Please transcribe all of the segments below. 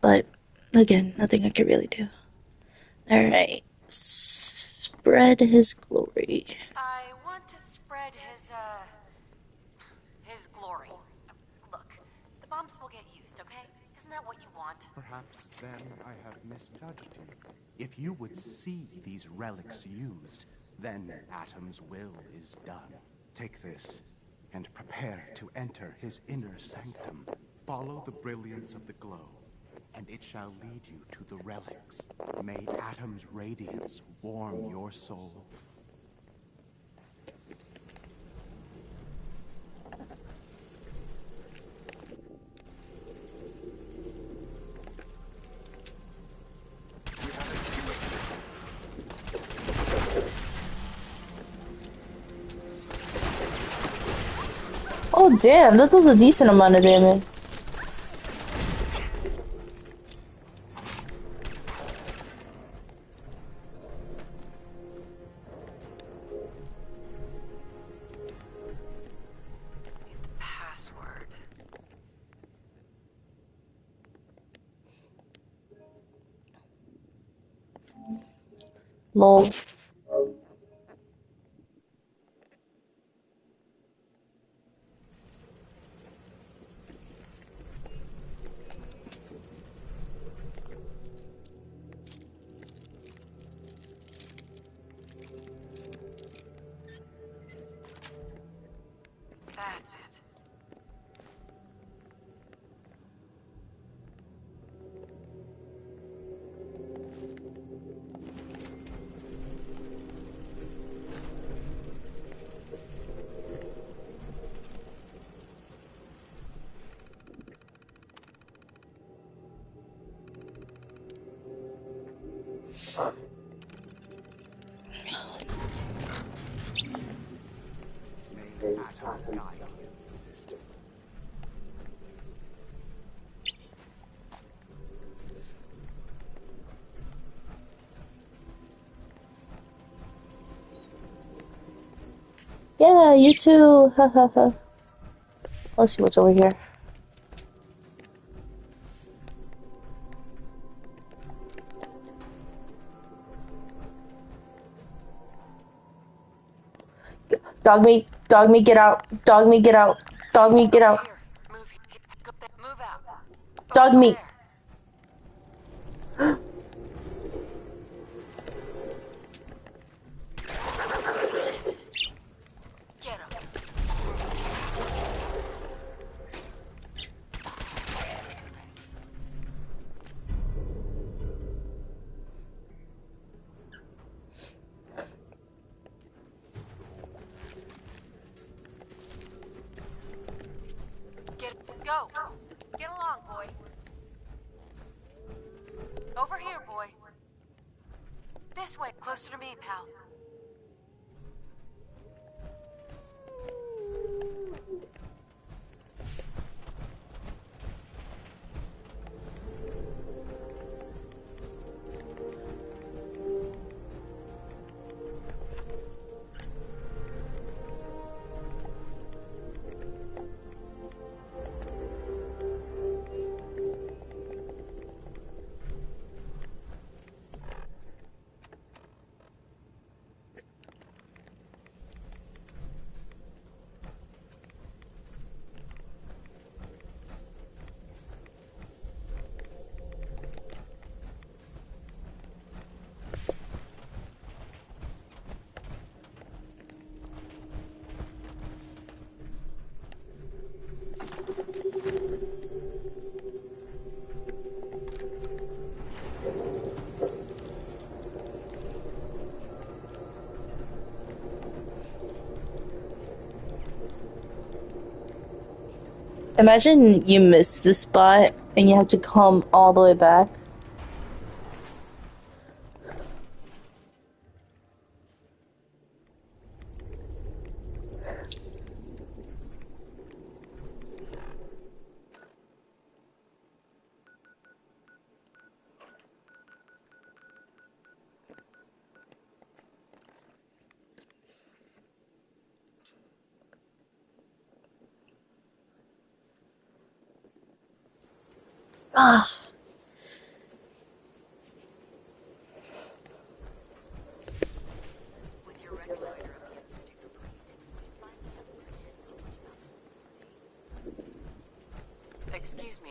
but again, nothing I can really do. Alright. Spread his glory. I want to spread his glory. Look, the bombs will get used, okay? Isn't that what you want? Perhaps then I have misjudged you. If you would see these relics used, then Atom's will is done. Take this, and prepare to enter his inner sanctum. Follow the brilliance of the glow, and it shall lead you to the relics. May Atom's radiance warm your soul. Oh damn, that does a decent amount of damage. Password. Lol. That's it. May Atom guide you, sister. Yeah, you too. Ha ha ha. Let's see what's over here. Dog meat, get out. Dog meat, get out. Dog meat, get Over out. here. Move out. Dog Over meat. there. Get him. Go. Get along, boy. Over here, boy. This way, closer to me, pal. Imagine you miss the spot and you have to come all the way back. Ah.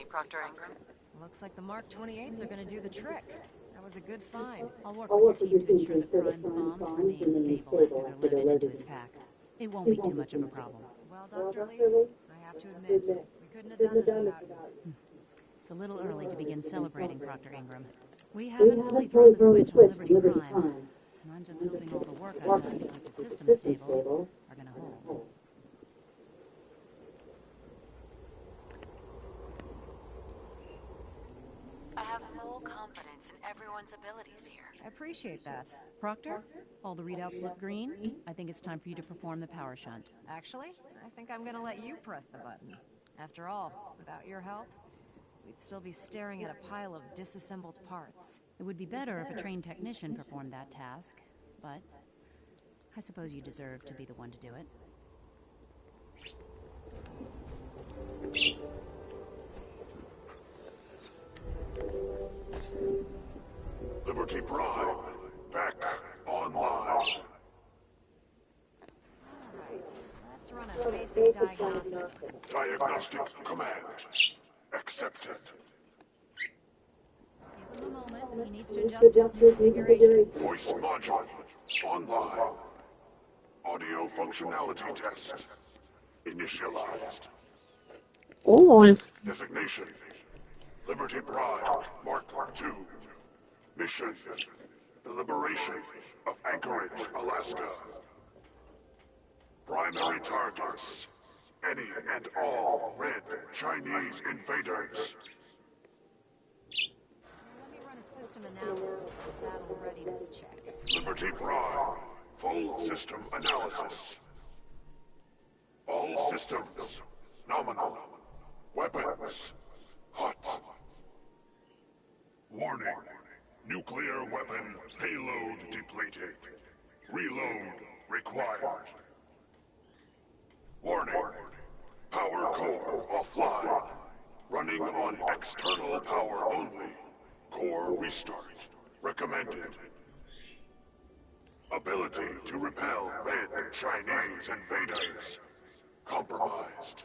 Proctor Ingram? Looks like the Mark 28s are gonna do the trick. That was a good find. I'll work with your team to ensure that Prime's bombs remain stable after they're loaded into his pack. It won't be too much of a problem. Well, Dr. Lee, I have to admit, we couldn't have done this without you. It's a little early to begin celebrating, Proctor Ingram. We haven't fully thrown the switch on Liberty Prime, and I'm just hoping all the work I've done to keep the system stable are gonna hold. I have full confidence in everyone's abilities here. I appreciate that. Proctor, all the readouts look green. I think it's time for you to perform the power shunt. Actually, I think I'm gonna let you press the button. After all, without your help, we'd still be staring at a pile of disassembled parts. It would be better if a trained technician performed that task, but I suppose you deserve to be the one to do it. Liberty Prime, back online. Alright, let's run a basic diagnostic. Diagnostic command accepted. Give him a moment. He needs to adjust his new configuration. Voice module online. Audio functionality test initialized. Ooh, Designation: Liberty Prime Mark II. Mission: the liberation of Anchorage, Alaska. Primary targets: any and all red Chinese invaders. Let me run a system analysis and battle readiness check. Liberty Prime, full system analysis. All systems nominal. Weapons hot. Warning: nuclear weapon payload depleted. Reload required. Warning: power core offline. Running on external power only. Core restart recommended. Ability to repel red Chinese invaders compromised.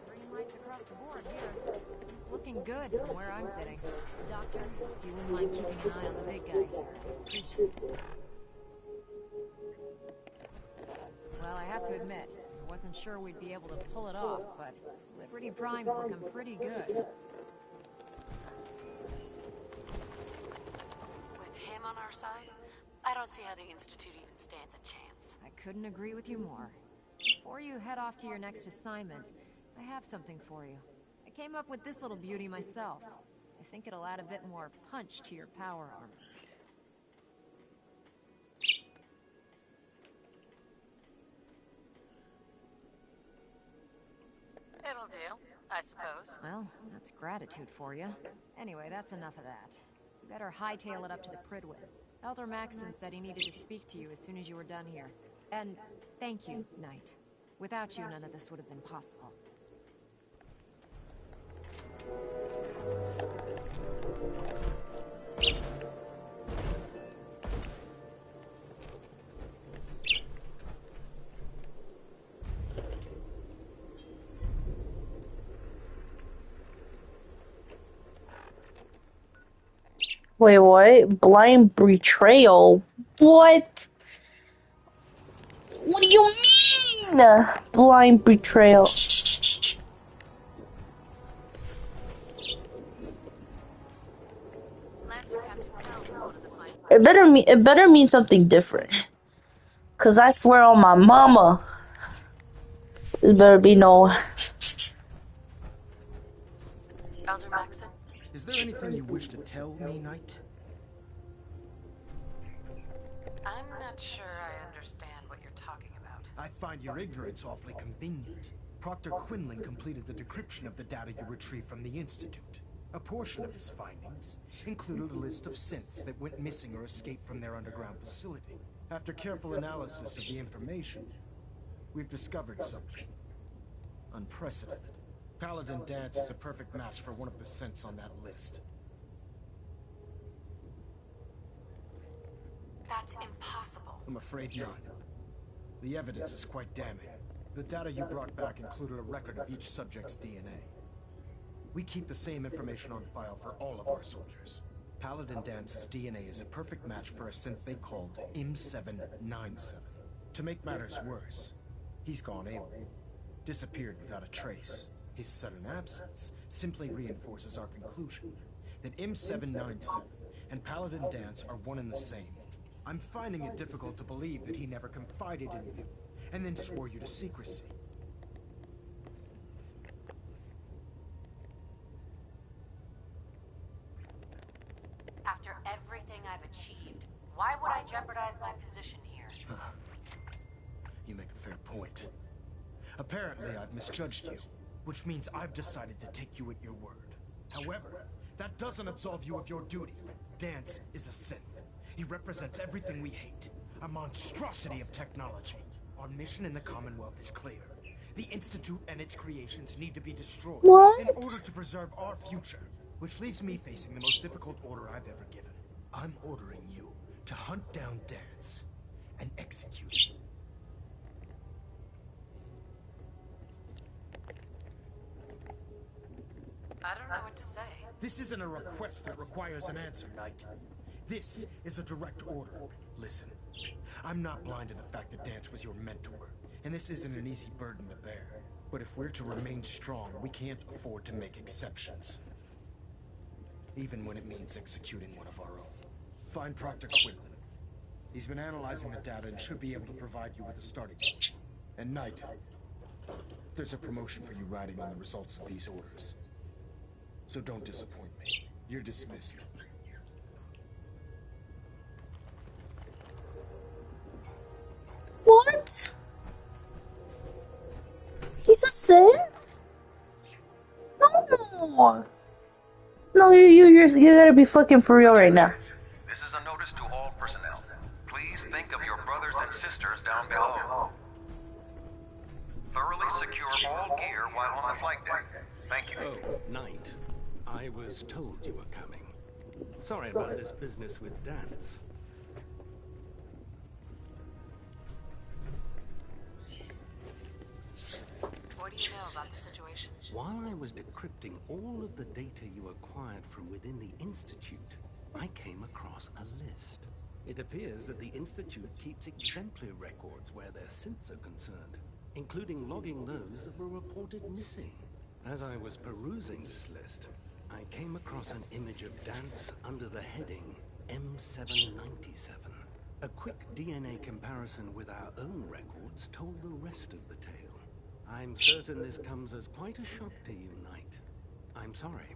Green lights across the board here. He's looking good from where I'm sitting. Doctor, if you wouldn't mind keeping an eye on the big guy here, I'd appreciate it. Well, I have to admit, I wasn't sure we'd be able to pull it off, but Liberty Prime's looking pretty good. With him on our side, I don't see how the Institute even stands a chance. I couldn't agree with you more. Before you head off to your next assignment, I have something for you. I came up with this little beauty myself. I think it'll add a bit more punch to your power armor. It'll do, I suppose. Well, that's gratitude for you. Anyway, that's enough of that. You better hightail it up to the Pridwin. Elder Maxson said he needed to speak to you as soon as you were done here. And thank you, Knight. Without you, none of this would have been possible. wait, what? Blind betrayal? What? What do you mean? Blind betrayal. Lancer Captain Pell is one of the fine It better mean something different. Cause I swear on my mama, there better be no. Elder Maxson? Is there anything you wish to tell me, Knight? I'm not sure I understand what you're talking about. I find your ignorance awfully convenient. Proctor Quinlan completed the decryption of the data you retrieved from the Institute. A portion of his findings included a list of synths that went missing or escaped from their underground facility. After careful analysis of the information, we've discovered something unprecedented. Paladin Danse is a perfect match for one of the synths on that list. That's impossible. I'm afraid not. The evidence is quite damning. The data you brought back included a record of each subject's DNA. We keep the same information on file for all of our soldiers. Paladin Dance's DNA is a perfect match for a synth they called M797. To make matters worse, he's gone AWOL. Disappeared without a trace. His sudden absence simply reinforces our conclusion that M797 and Paladin Dance are one and the same. I'm finding it difficult to believe that he never confided in you, and then swore you to secrecy. After everything I've achieved, why would I jeopardize my position here? You make a fair point. Apparently, I've misjudged you, which means I've decided to take you at your word. However, that doesn't absolve you of your duty. Dance is a synth. He represents everything we hate. A monstrosity of technology. Our mission in the Commonwealth is clear. The Institute and its creations need to be destroyed What? in order to preserve our future. Which leaves me facing the most difficult order I've ever given. I'm ordering you to hunt down Dance and execute him. I don't know what to say. This isn't a request that requires an answer, Knight. This is a direct order. Listen, I'm not blind to the fact that Dance was your mentor, and this isn't an easy burden to bear. But if we're to remain strong, we can't afford to make exceptions. Even when it means executing one of our own. Find Proctor Quinlan. He's been analyzing the data and should be able to provide you with a starting point. And Knight, there's a promotion for you riding on the results of these orders. So don't disappoint me. You're dismissed. What? He's a synth? No. No, you gotta be fucking for real right now. This is a notice to all personnel. Please think of your brothers and sisters down below. Thoroughly secure all gear while on the flight deck. Thank you. Oh, Knight. I was told you were coming. Sorry about this business with Dance. What do you know about the situation? While I was decrypting all of the data you acquired from within the Institute, I came across a list. It appears that the Institute keeps exemplary records where their synths are concerned, including logging those that were reported missing. As I was perusing this list, I came across an image of Dance under the heading M797. A quick DNA comparison with our own records told the rest of the tale. I'm certain this comes as quite a shock to you, Knight. I'm sorry.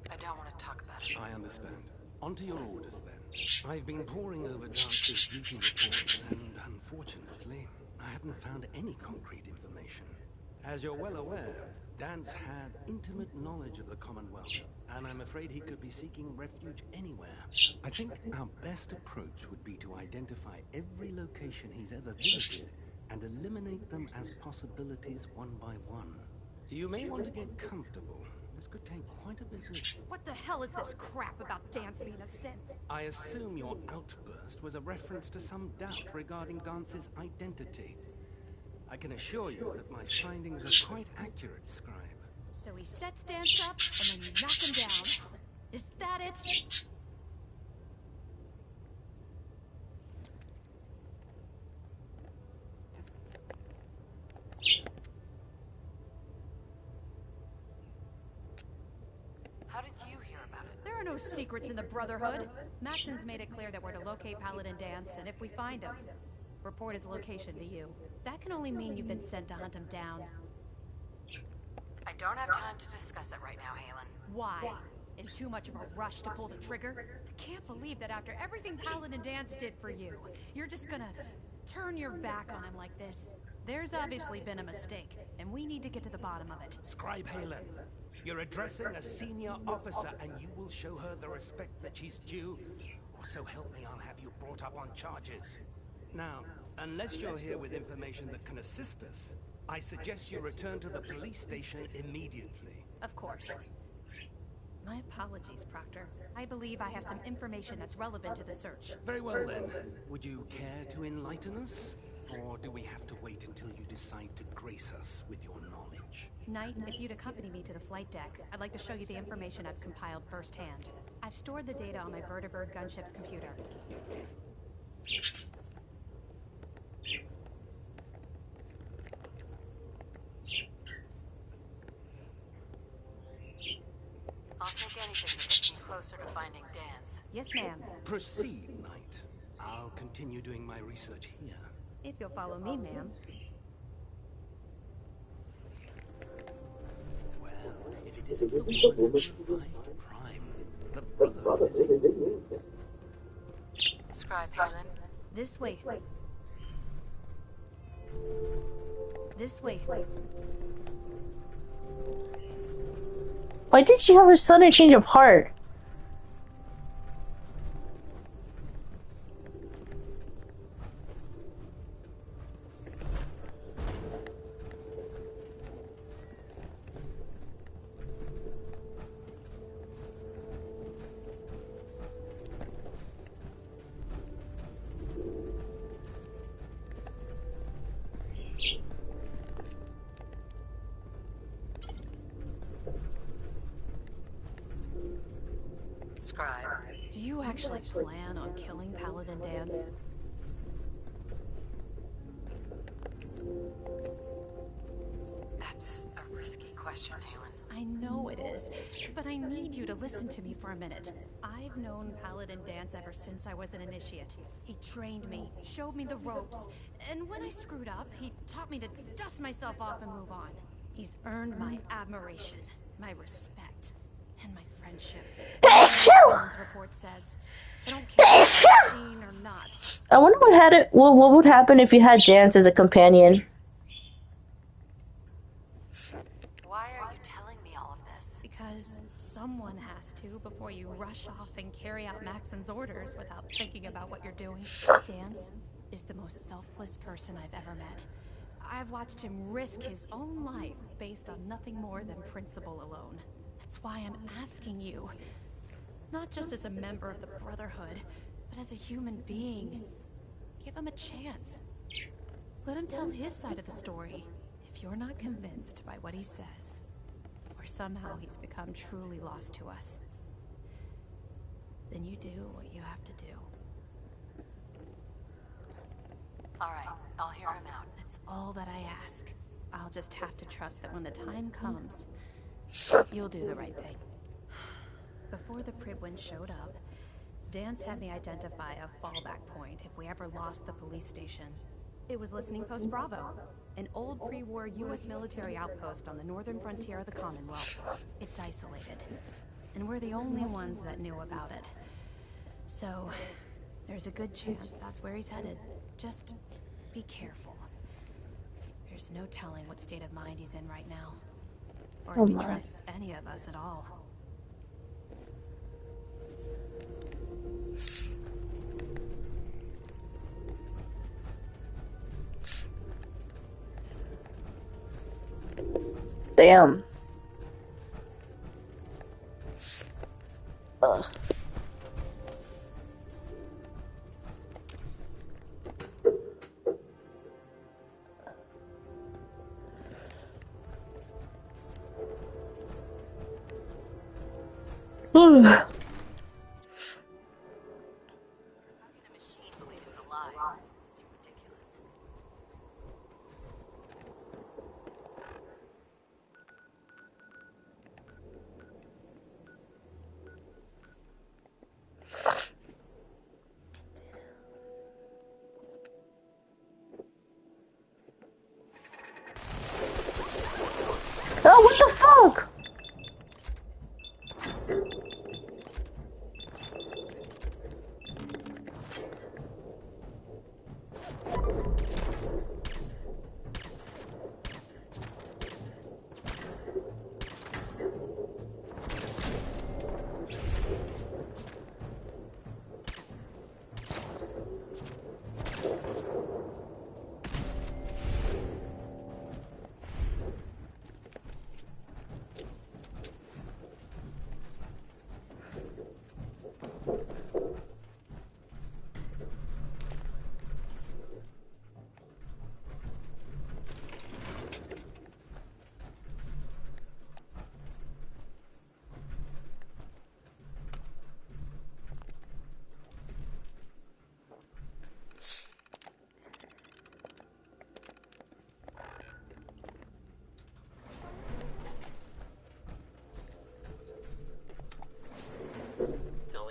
I don't want to talk about it. I understand. On to your orders, then. I've been poring over Dance's duty reports, and unfortunately, I haven't found any concrete information. As you're well aware, Dance had intimate knowledge of the Commonwealth, and I'm afraid he could be seeking refuge anywhere. I think our best approach would be to identify every location he's ever visited and eliminate them as possibilities one by one. You may want to get comfortable. This could take quite a bit of... What the hell is this crap about Dance being a synth? I assume your outburst was a reference to some doubt regarding Dance's identity. I can assure you that my findings are quite accurate, Scribe. So he sets Dance up, and then you knock him down. Is that it? How did you hear about it? There are no secrets in the Brotherhood. Maxon's made it clear that we're to locate Paladin Dance, and if we find him, report his location to you. That can only mean you've been sent to hunt him down. I don't have time to discuss it right now, Halen. Why? In too much of a rush to pull the trigger? I can't believe that after everything Paladin Dance did for you, you're just gonna turn your back on him like this. There's obviously been a mistake, and we need to get to the bottom of it. Scribe Halen, you're addressing a senior officer, and you will show her the respect that she's due, or so help me, I'll have you brought up on charges. Now, unless you're here with information that can assist us, I suggest you return to the police station immediately. Of course. My apologies, Proctor. I believe I have some information that's relevant to the search. Very well then. Would you care to enlighten us? Or do we have to wait until you decide to grace us with your knowledge? Knight, if you'd accompany me to the flight deck, I'd like to show you the information I've compiled firsthand. I've stored the data on my Vertibird gunship's computer. I'll take anything that gets me closer to finding Dan's. Yes, ma'am. Proceed, Knight. I'll continue doing my research here. If you'll follow me, ma'am. Well, if it isn't the woman who survived Prime, the brother is in. Scribe Halen. This way. This way. Why did she have a sudden change of heart? Scribe. Do you actually plan on killing Paladin Danse? That's a risky question, Halen. I know it is, but I need you to listen to me for a minute. I've known Paladin Danse ever since I was an initiate. He trained me, showed me the ropes, and when I screwed up, he taught me to dust myself off and move on. He's earned my admiration, my respect, and my friendship. Dan's report says, I don't care if you're seen or not. I wonder what would happen if you had Danse as a companion. Why are you telling me all of this? Because someone has to before you rush off and carry out Maxon's orders without thinking about what you're doing. Danse is the most selfless person I've ever met. I've watched him risk his own life based on nothing more than principle alone. That's why I'm asking you. Not just as a member of the Brotherhood, but as a human being. Give him a chance. Let him tell his side of the story. If you're not convinced by what he says, or somehow he's become truly lost to us, then you do what you have to do. Alright, I'll hear him out. That's all that I ask. I'll just have to trust that when the time comes, you'll do the right thing. Before the Prydwen showed up, Danse had me identify a fallback point if we ever lost the police station. It was Listening Post Bravo, an old pre-war U.S. military outpost on the northern frontier of the Commonwealth. It's isolated, and we're the only ones that knew about it. So, there's a good chance that's where he's headed. Just be careful. There's no telling what state of mind he's in right now, or if he trusts any of us at all. Damn. Ugh. Ugh. Oh, what the fuck?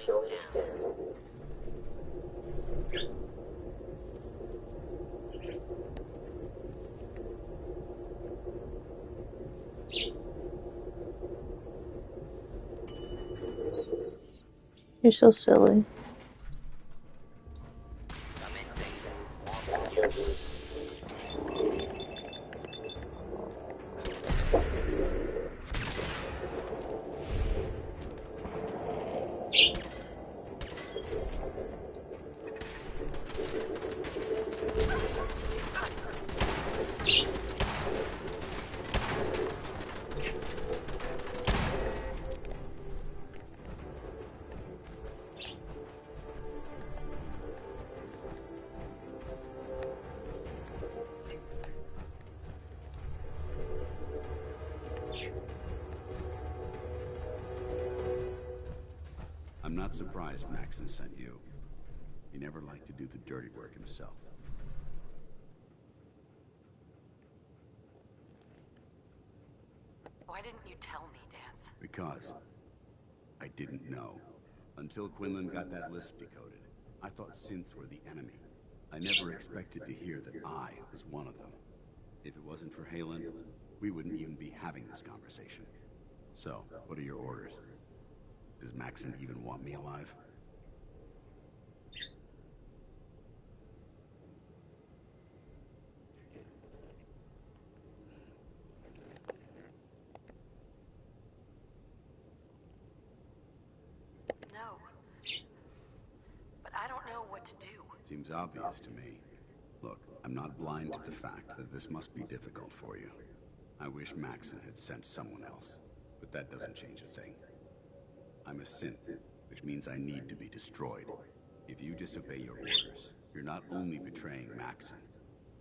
down. You're so silly. I'm not surprised Maxon sent you. He never liked to do the dirty work himself. Why didn't you tell me, Dance? Because I didn't know. Until Quinlan got that list decoded, I thought synths were the enemy. I never expected to hear that I was one of them. If it wasn't for Haylen, we wouldn't even be having this conversation. So, what are your orders? Does Maxon even want me alive? No. But I don't know what to do. Seems obvious to me. Look, I'm not blind to the fact that this must be difficult for you. I wish Maxon had sent someone else, but that doesn't change a thing. I'm a synth, which means I need to be destroyed. If you disobey your orders, you're not only betraying Maxon,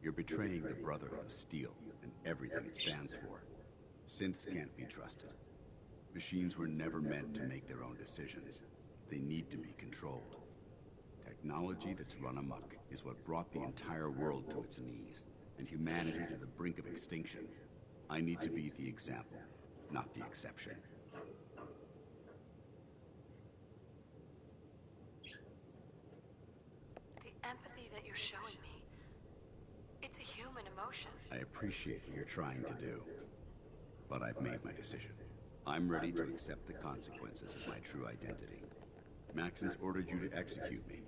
you're betraying the Brotherhood of Steel and everything it stands for. Synths can't be trusted. Machines were never meant to make their own decisions. They need to be controlled. Technology that's run amok is what brought the entire world to its knees, and humanity to the brink of extinction. I need to be the example, not the exception. Empathy that you're showing me, it's a human emotion. I appreciate what you're trying to do, but I've made my decision. I'm ready to accept the consequences of my true identity. Maxon's ordered you to execute me,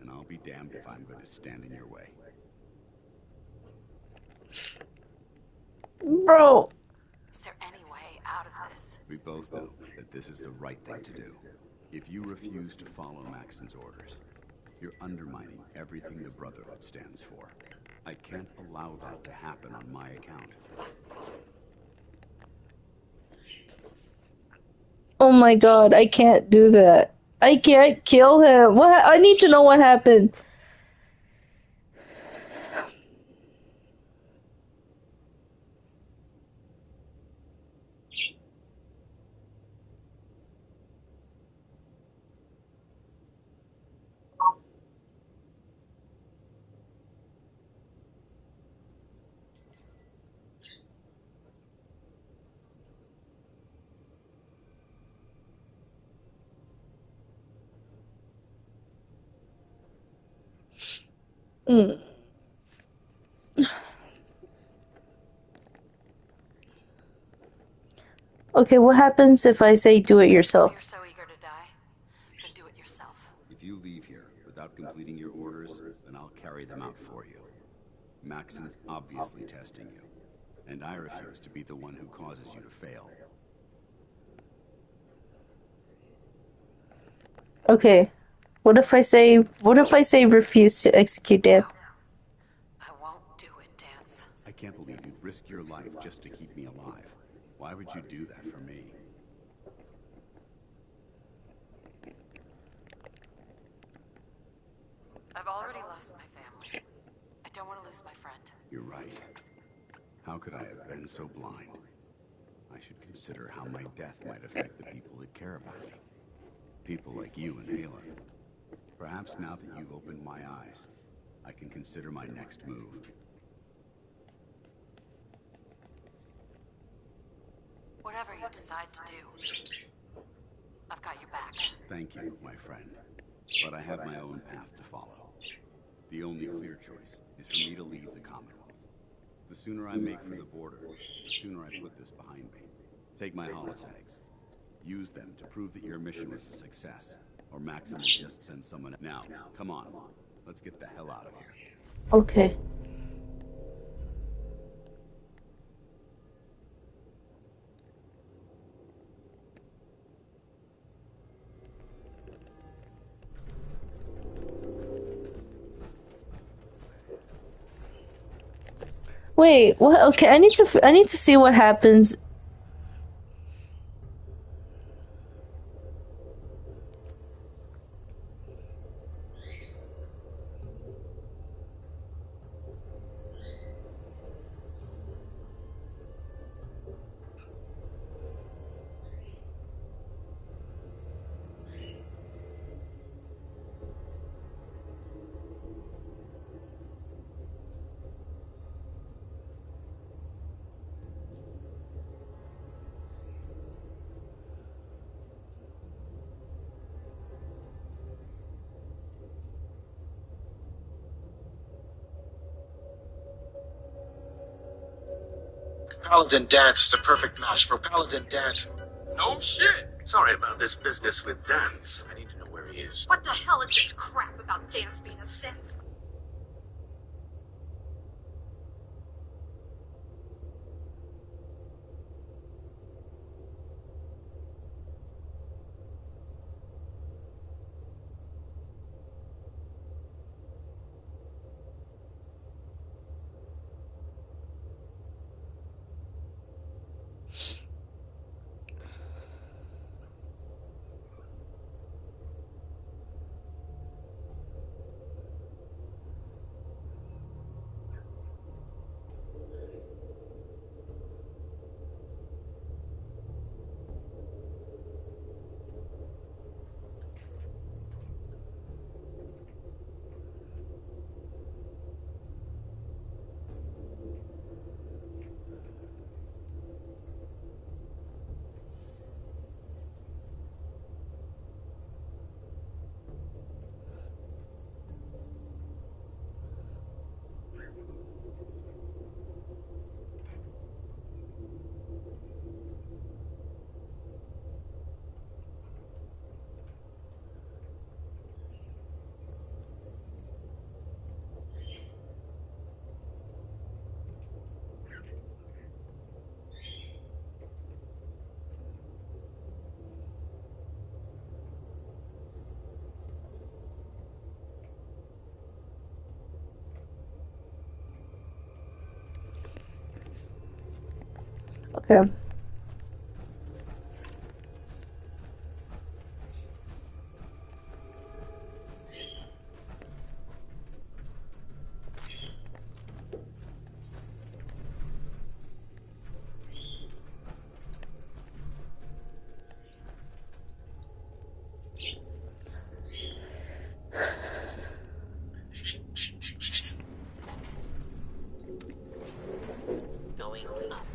and I'll be damned if I'm going to stand in your way. Bro! Is there any way out of this? We both know that this is the right thing to do. If you refuse to follow Maxon's orders, you're undermining everything the Brotherhood stands for. I can't allow that to happen on my account. Oh my god, I can't do that. I can't kill him. What? I need to know what happened. Mm. Okay, what happens if I say do it yourself? If you're so eager to die, then do it yourself. If you leave here without completing your orders, then I'll carry them out for you. Maxon's obviously testing you, and I refuse to be the one who causes you to fail. Okay. What if I say refuse to execute Dan? I won't do it, Dance. I can't believe you'd risk your life just to keep me alive. Why would you do that for me? I've already lost my family. I don't want to lose my friend. You're right. How could I have been so blind? I should consider how my death might affect the people that care about me. People like you and Haylen. Perhaps now that you've opened my eyes, I can consider my next move. Whatever you decide to do, I've got your back. Thank you, my friend. But I have my own path to follow. The only clear choice is for me to leave the Commonwealth. The sooner I make for the border, the sooner I put this behind me. Take my holotags. Use them to prove that your mission was a success, or Maxim will just send someone. Now, come on. Let's get the hell out of here. Okay. Wait, what? Okay, I need to see what happens. Paladin Danse is a perfect match for Paladin Danse. No shit! Sorry about this business with Danse. I need to know where he is. What the hell is this crap about Danse being a Sith? Okay. Going up.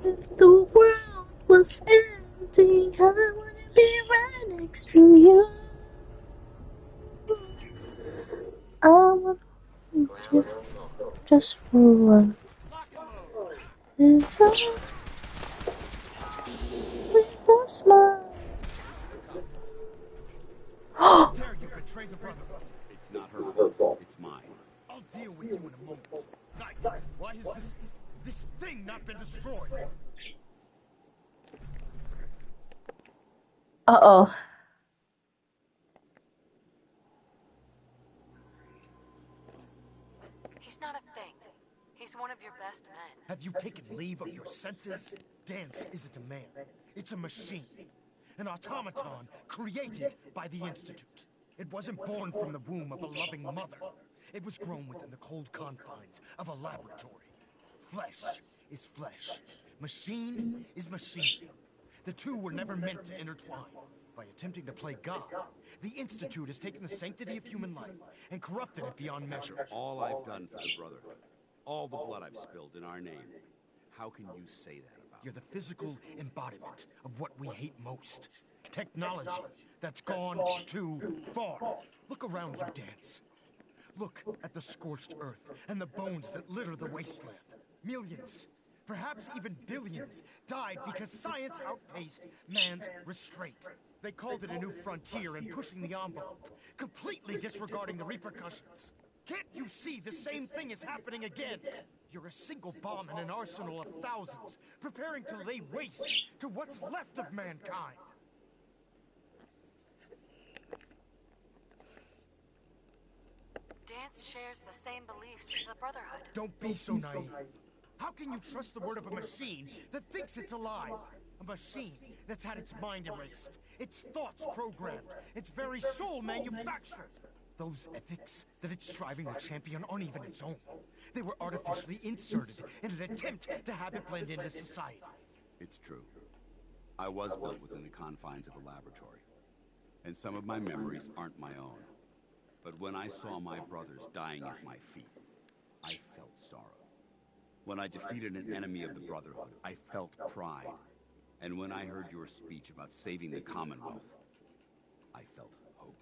If the world was ending, I wanna be right next to you. I want to just for a while. And with a smile. How dare you betray the Brotherhood? It's not her fault. It's mine. I'll deal with you in a moment. Knight, why has this thing not been destroyed? Uh-oh. He's not a thing. He's one of your best men. Have you taken leave of your senses? Danse isn't a man. It's a machine. An automaton created by the Institute. It wasn't born from the womb of a loving mother. It was grown within the cold confines of a laboratory. Flesh is flesh. Machine is machine. The two were never meant to intertwine. By attempting to play God, the Institute has taken the sanctity of human life and corrupted it beyond measure. All I've done for the Brotherhood All the blood I've spilled in our name. How can you say that about You're the physical embodiment of what we hate most. Technology that's gone too far. Look around you, Dance. Look at the scorched earth and the bones that litter the wasteland. Millions, perhaps even billions, died because science outpaced man's restraint. They called it a new frontier and pushing the envelope, completely disregarding the repercussions. Can't you see the same thing is happening again? You're a single bomb in an arsenal of thousands, preparing to lay waste to what's left of mankind. Dance shares the same beliefs as the Brotherhood. Don't be so naive. How can you trust the word of a machine that thinks it's alive? A machine that's had its mind erased, its thoughts programmed, its very soul manufactured. Those ethics that it's striving to champion aren't even its own. They were artificially inserted in an attempt to have it blend into society. It's true. I was built within the confines of a laboratory, and some of my memories aren't my own. But when I saw my brothers dying at my feet, I felt sorrow. When I defeated an enemy of the Brotherhood, I felt pride. And when I heard your speech about saving the Commonwealth, I felt hope.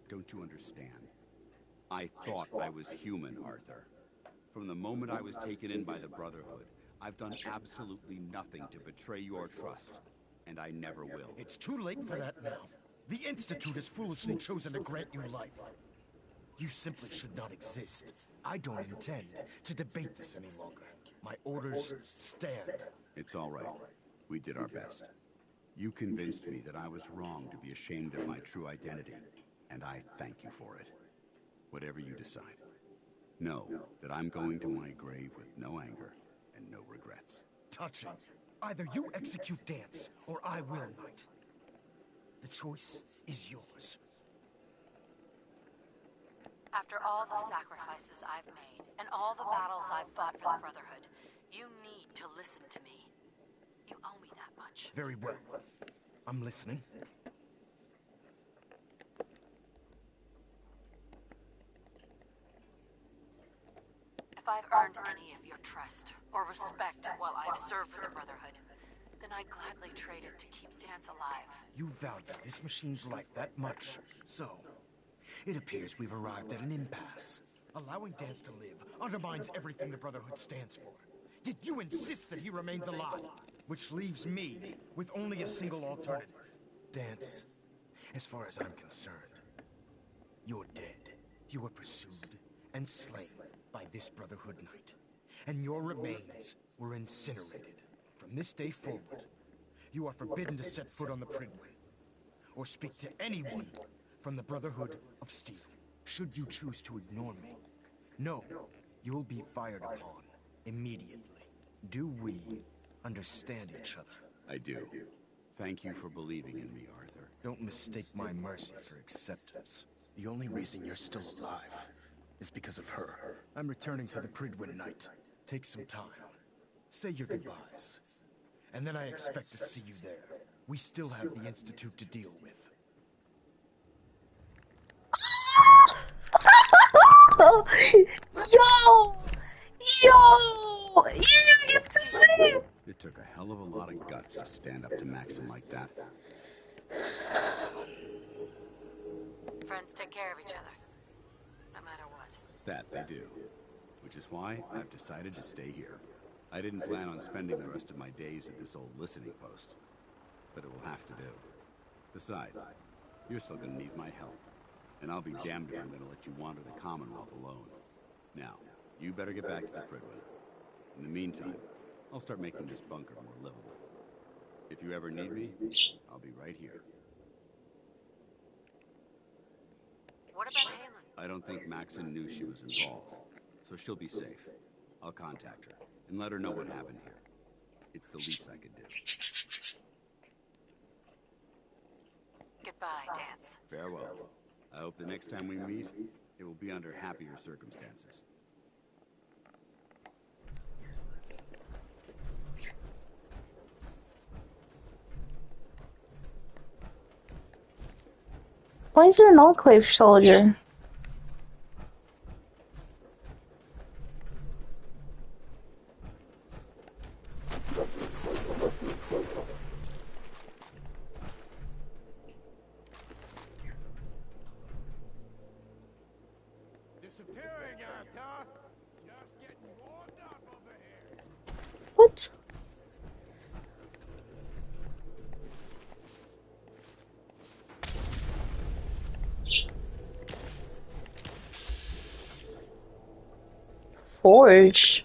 Don't you understand? I thought I was human, Arthur. From the moment I was taken in by the Brotherhood, I've done absolutely nothing to betray your trust, and I never will. It's too late for that now. The Institute has foolishly chosen to grant you life. You simply should not exist. I don't intend to debate this any longer. My orders stand. It's all right. We did our best. You convinced me that I was wrong to be ashamed of my true identity, and I thank you for it. Whatever you decide. Know that I'm going to my grave with no anger and no regrets. Touching. Either you execute Dance, or I will, Knight. The choice is yours. After all the sacrifices I've made, and all the battles I've fought for the Brotherhood, you need to listen to me. You owe me that much. Very well. I'm listening. If I've earned any of your trust, or respect while I've served with the Brotherhood, then I'd gladly trade it to keep Dance alive. You value this machine's life that much, so it appears we've arrived at an impasse. Allowing Dance to live undermines everything the Brotherhood stands for. Yet you insist that he remains alive, which leaves me with only a single alternative. Dance, as far as I'm concerned, you're dead. You were pursued and slain by this Brotherhood Knight, and your remains were incinerated. From this day forward, you are forbidden to set foot on the Prydwen, or speak to anyone from the Brotherhood of Steel. Should you choose to ignore me, know you'll be fired upon immediately. Do we understand each other? I do. Thank you for believing in me, Arthur. Don't mistake my mercy for acceptance. The only reason you're still alive is because of her. I'm returning to the Prydwen Knight. Take some time. Say your goodbyes. And then I expect to see you there. We still have the Institute to deal with. Yo! Yo! You just get to me! It took a hell of a lot of guts to stand up to Maxim like that. Friends take care of each other, no matter what. That they do. Which is why I've decided to stay here. I didn't plan on spending the rest of my days at this old listening post, but it will have to do. Besides, you're still gonna need my help, and I'll be damned if I'm gonna let you wander the Commonwealth alone. Now, you better get back to the Prydwen. In the meantime, I'll start making this bunker more livable. If you ever need me, I'll be right here. What about Haylen? I don't think Maxon knew she was involved, so she'll be safe. I'll contact her and let her know what happened here. It's the least I could do. Goodbye, Dance. Farewell. I hope the next time we meet, it will be under happier circumstances. Why is there an Enclave soldier? disappearing act, huh? Just getting warmed up over here. What? Forge.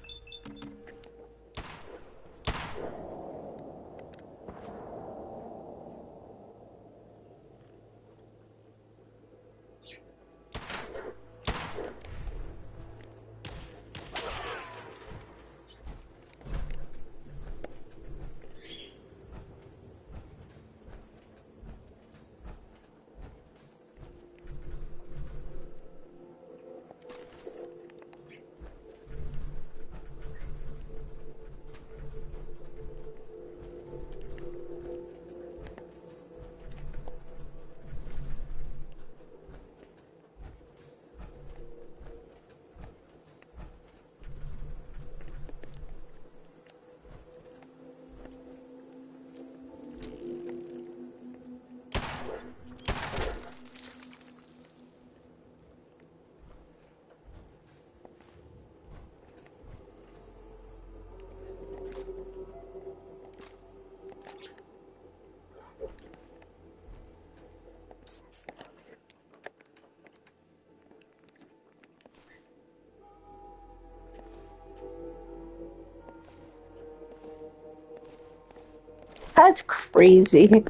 That's crazy.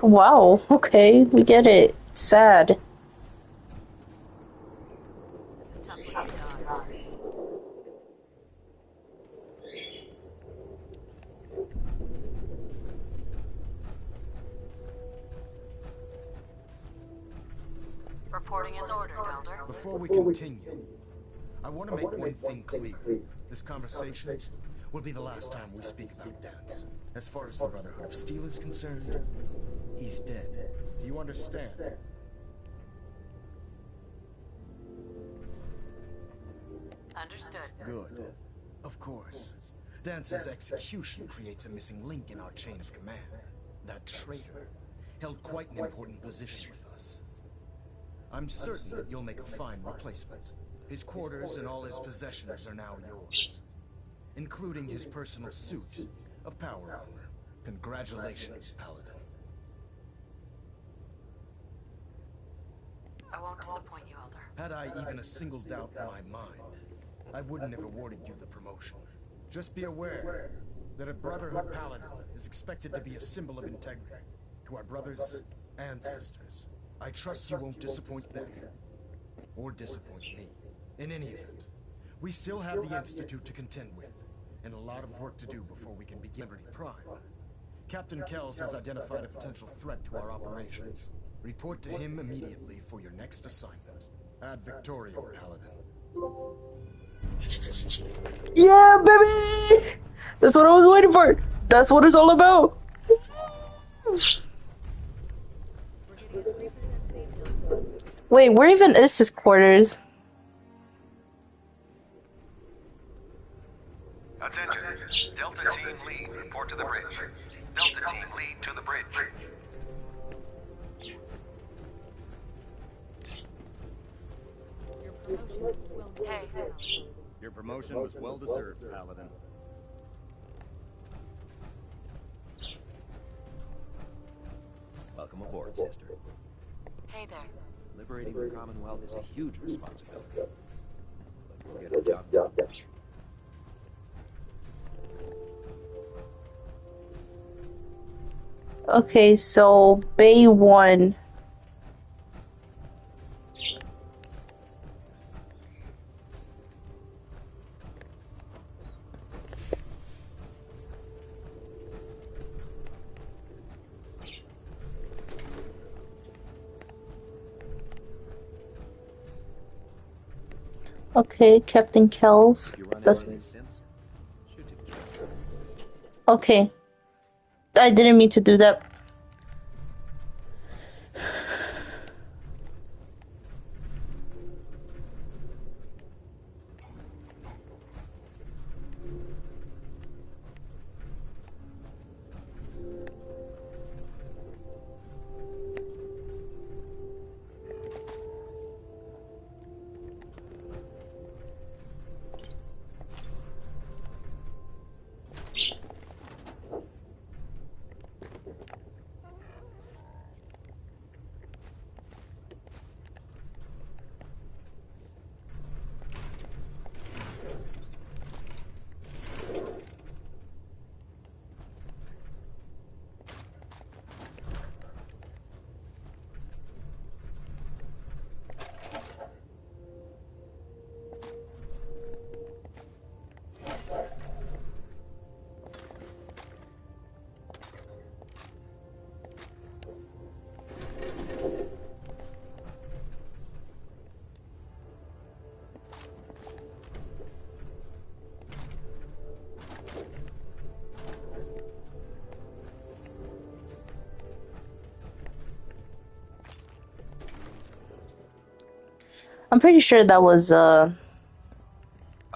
Wow, okay, we get it. Sad. That's a tough looking dog. Reporting is ordered, Elder. Before we continue, I want to make one thing clear. This conversation will be the last time we speak about Dance. As far as the Brotherhood of Steel is concerned, he's dead. Do you understand? Understood. Good. Of course. Dance's execution creates a missing link in our chain of command. That traitor held quite an important position with us. I'm certain that you'll make a fine replacement. His quarters and all his possessions are now yours, including his personal suit of power armor. Congratulations, Paladin. I won't disappoint you, Elder. Had I even a single doubt in my mind, I wouldn't have awarded you the promotion. Just be aware that a Brotherhood Paladin is expected to be a symbol of integrity to our brothers and sisters. I trust you won't disappoint them, or disappoint me. In any event, we still have the Institute to contend with, and a lot of work to do before we can begin Liberty Prime. Captain Kells has identified a potential threat to our operations. Report to him immediately for your next assignment. Ad Victoriam, Paladin. Yeah, baby! That's what I was waiting for. That's what it's all about. Wait, where even is his quarters? Attention. Delta Team Lead, report to the bridge. Delta Team Lead to the bridge. Hey. Your promotion was well deserved, Paladin. Welcome aboard, sister. Hey there. Liberating the Commonwealth is a huge responsibility, but we'll get the job done. Okay, so Bay 1. Okay, Captain Kells. If you run That's into any synths, shoot to kill. okay. I didn't mean to do that. I'm pretty sure that was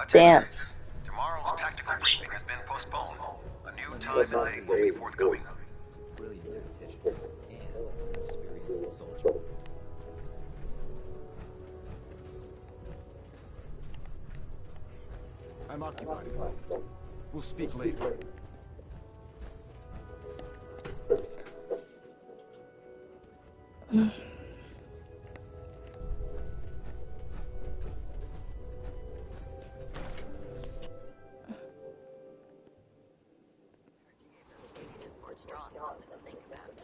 Dance. Tomorrow's tactical briefing has been postponed. A new time and date will be forthcoming. He's a brilliant tactician and an experienced soldier. I'm occupied. We'll speak later. Something to think about.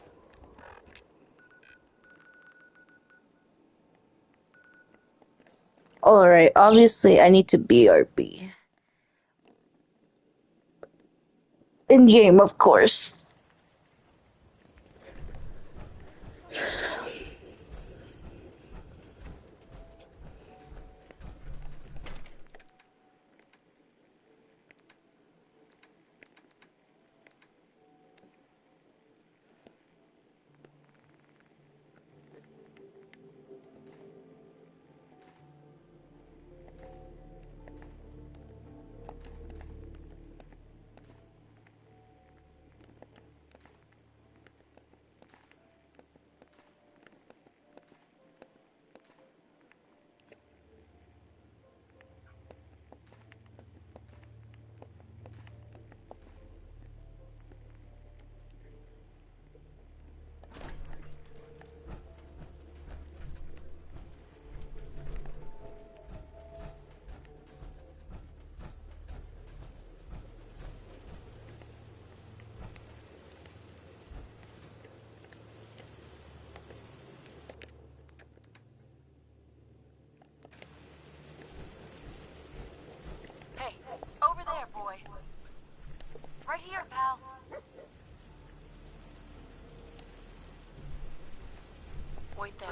Alright, obviously I need to BRB. In game, of course. Hey, over there, boy. Right here, pal. Wait there.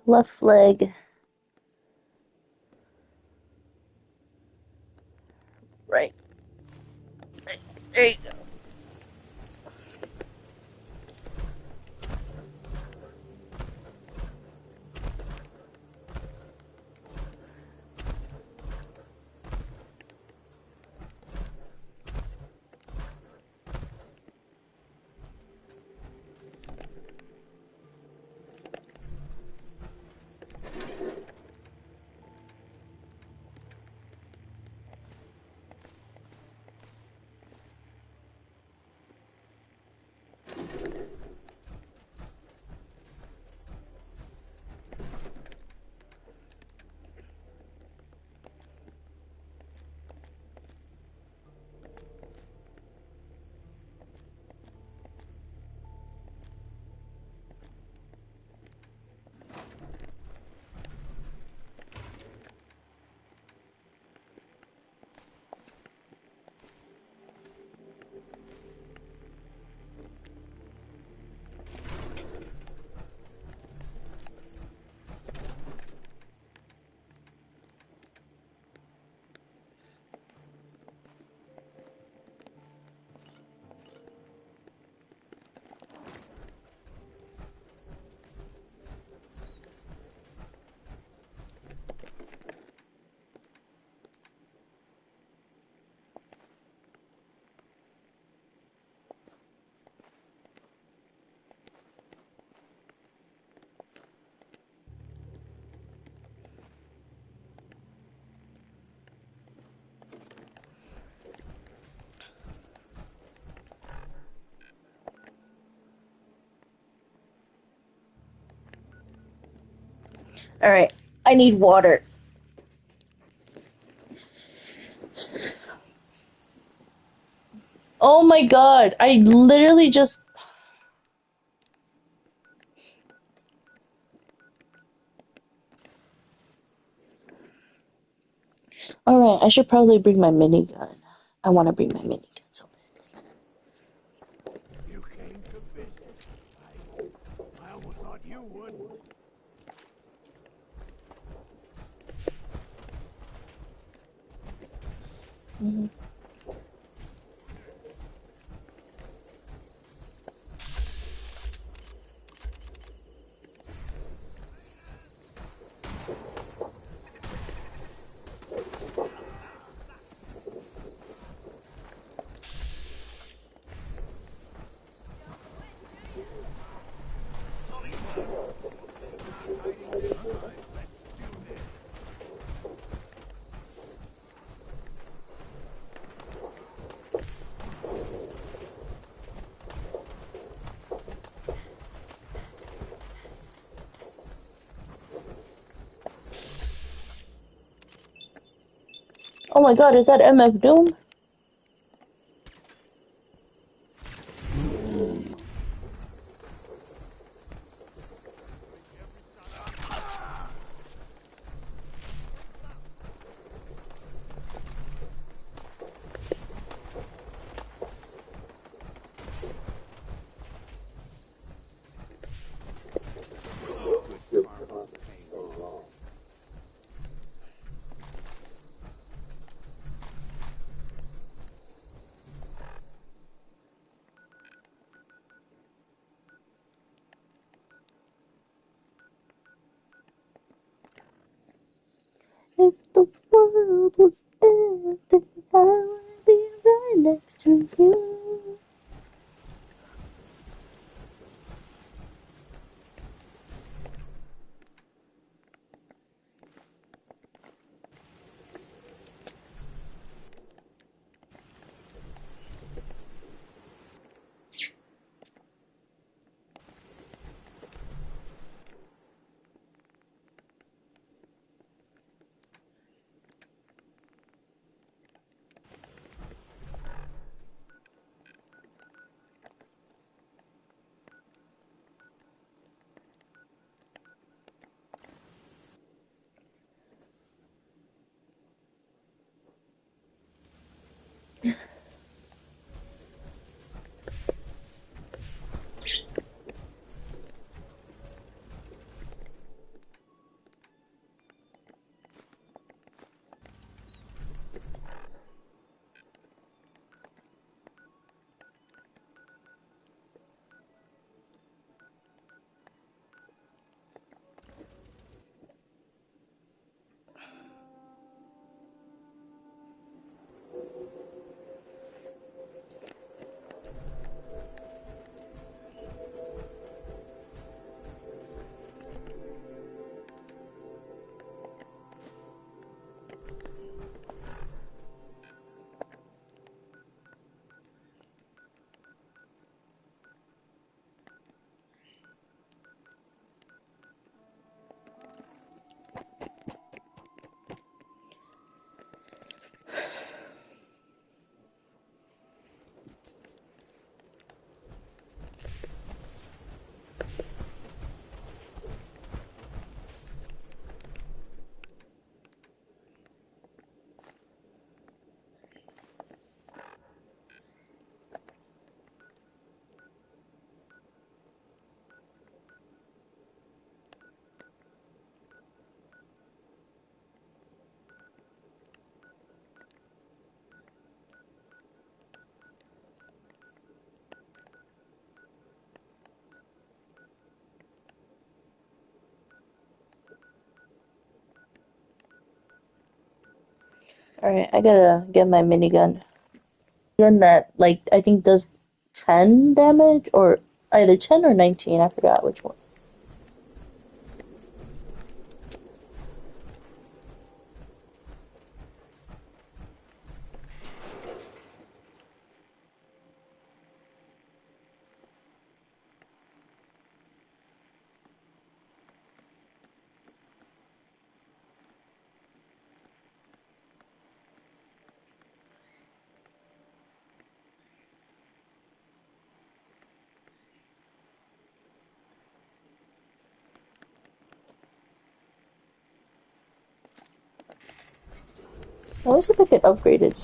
Left leg. Right. There you go. Alright, I need water. Oh my god, I literally just... Alright, I should probably bring my minigun. I want to bring my minigun so You came to visit. I almost thought you wouldn't. bad. Oh my god, is that MF Doom? If the world was empty, I would be right next to you. Alright, I gotta get my minigun. Gun that, like, I think does 10 damage, or either 10 or 19, I forgot which one. I want to see if I get upgraded.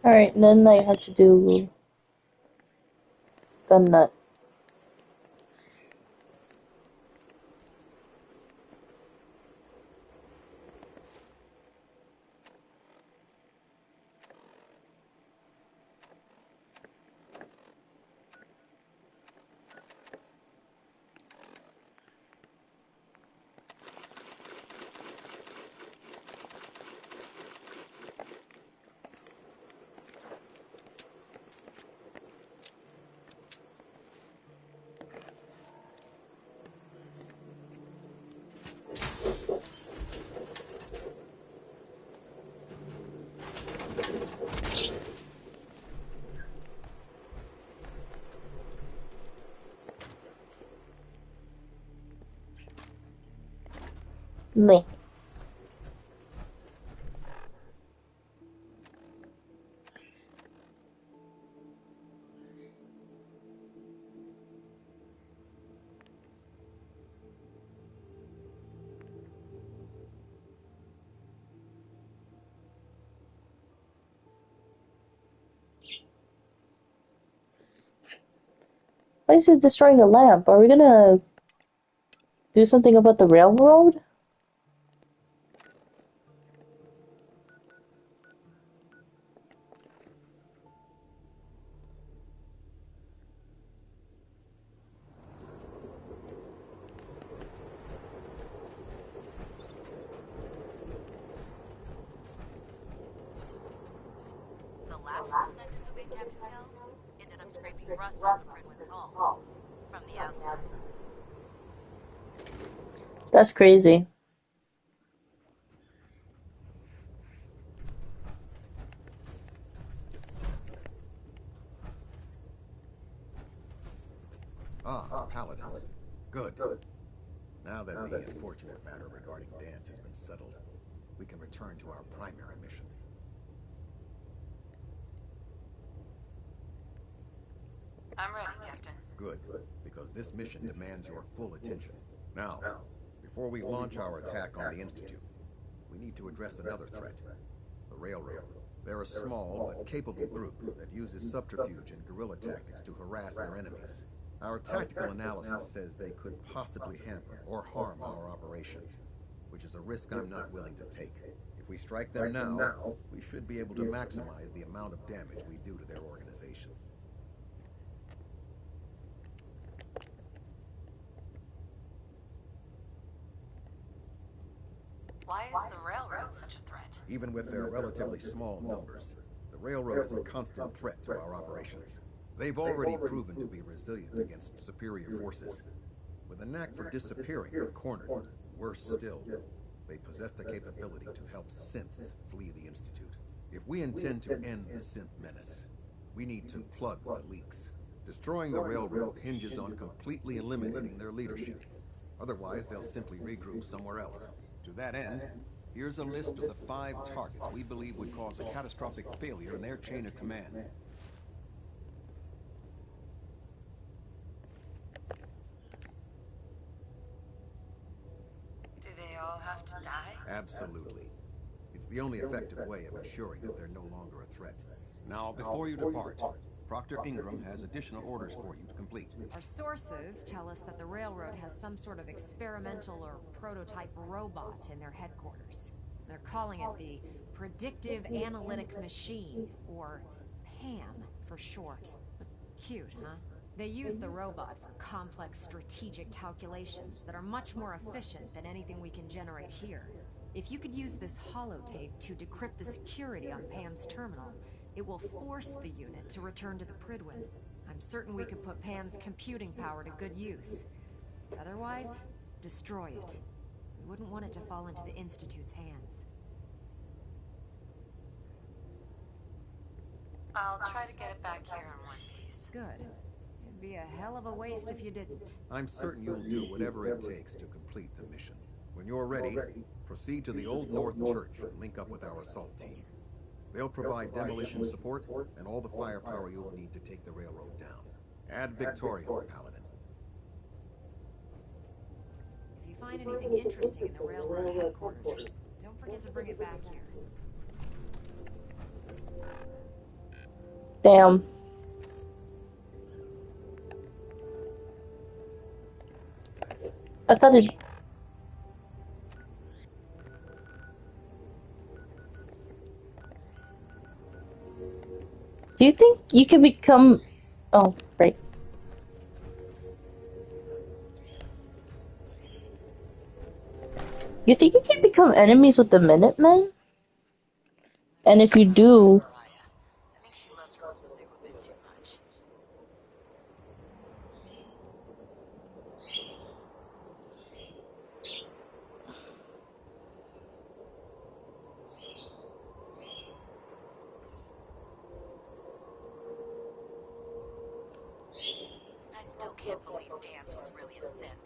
Alright, and then I have to do gun nut. Me. Why is it destroying a lamp? Are we gonna do something about the railroad? The last person I disobeyed, Captain Kells, ended up scraping rust off of Pridwin's hull. From the outside. That's crazy. Ah, Paladin. Good. Now that the unfortunate matter regarding Dance has been settled, we can return to our primary mission. I'm ready, Captain. Good, because this mission demands your full attention. Now, before we launch our attack on the Institute, we need to address another threat, the Railroad. They're a small but capable group that uses subterfuge and guerrilla tactics to harass their enemies. Our tactical analysis says they could possibly hamper or harm our operations, which is a risk I'm not willing to take. If we strike them now, we should be able to maximize the amount of damage we do to their organization. Why is the railroad such a threat? Even with their relatively small numbers, the Railroad is a constant threat to our operations. They've already proven to be resilient against superior forces. With a knack for disappearing when cornered, worse still, they possess the capability to help synths flee the Institute. If we intend to end the synth menace, we need to plug the leaks. Destroying the Railroad hinges on completely eliminating their leadership. Otherwise, they'll simply regroup somewhere else. To that end, here's a list of the 5 targets we believe would cause a catastrophic failure in their chain of command. Do they all have to die? Absolutely. It's the only effective way of ensuring that they're no longer a threat. Now, before you depart, Proctor Ingram has additional orders for you to complete. Our sources tell us that the railroad has some sort of experimental or prototype robot in their headquarters. They're calling it the Predictive Analytic Machine, or PAM for short. Cute, huh? They use the robot for complex strategic calculations that are much more efficient than anything we can generate here. If you could use this holotape to decrypt the security on Pam's terminal, it will force the unit to return to the Prydwen. I'm certain we could put Pam's computing power to good use. Otherwise, destroy it. We wouldn't want it to fall into the Institute's hands. I'll try to get it back here in one piece. Good. It'd be a hell of a waste if you didn't. I'm certain you'll do whatever it takes to complete the mission. When you're ready, proceed to the Old North Church and link up with our assault team. They'll provide demolition support and all the firepower you'll need to take the railroad down. Ad Victoriam, Paladin. If you find anything interesting in the railroad headquarters, don't forget to bring it back here. Damn. I thought it... Do you think you can become... Oh, right. You think you can become enemies with the Minutemen? And if you do... I think she loves her old suit a bit too much. I still can't believe Dance was really a synth.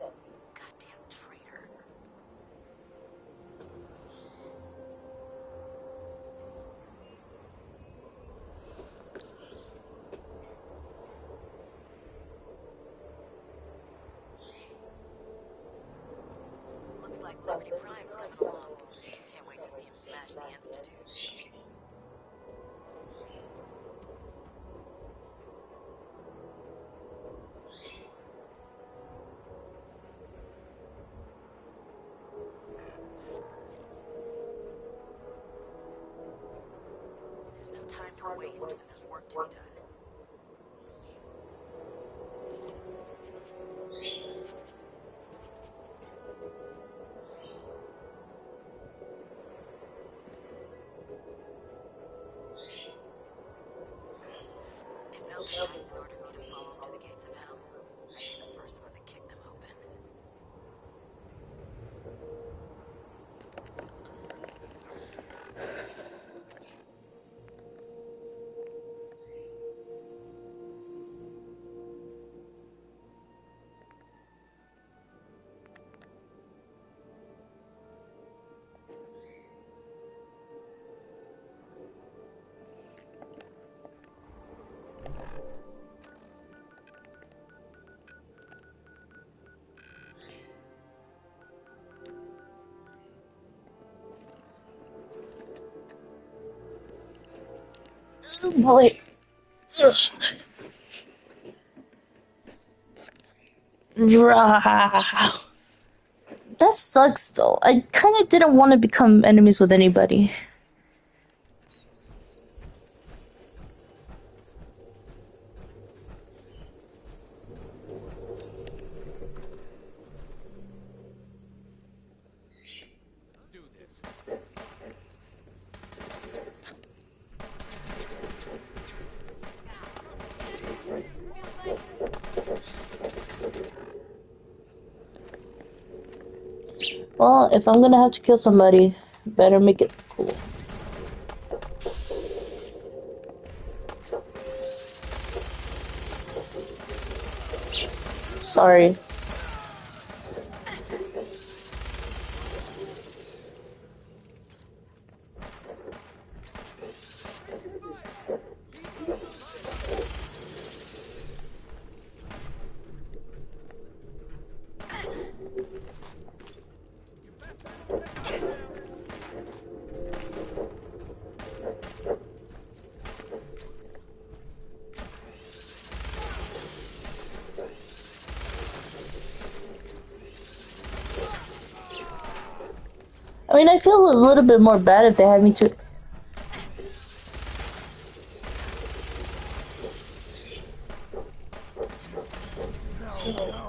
Goddamn traitor. Looks like Liberty Prime's coming along. Can't wait to see him smash the Institute. There's no time to waste when there's work to be done. If Elder Maxon ordered me to follow him to the gates of hell, I'd be the first one to kick them open. Oh boy. That sucks though. I kind of didn't want to become enemies with anybody. Well, if I'm gonna have to kill somebody, better make it cool. Sorry. I mean, I feel a little bit more bad if they had me to. No.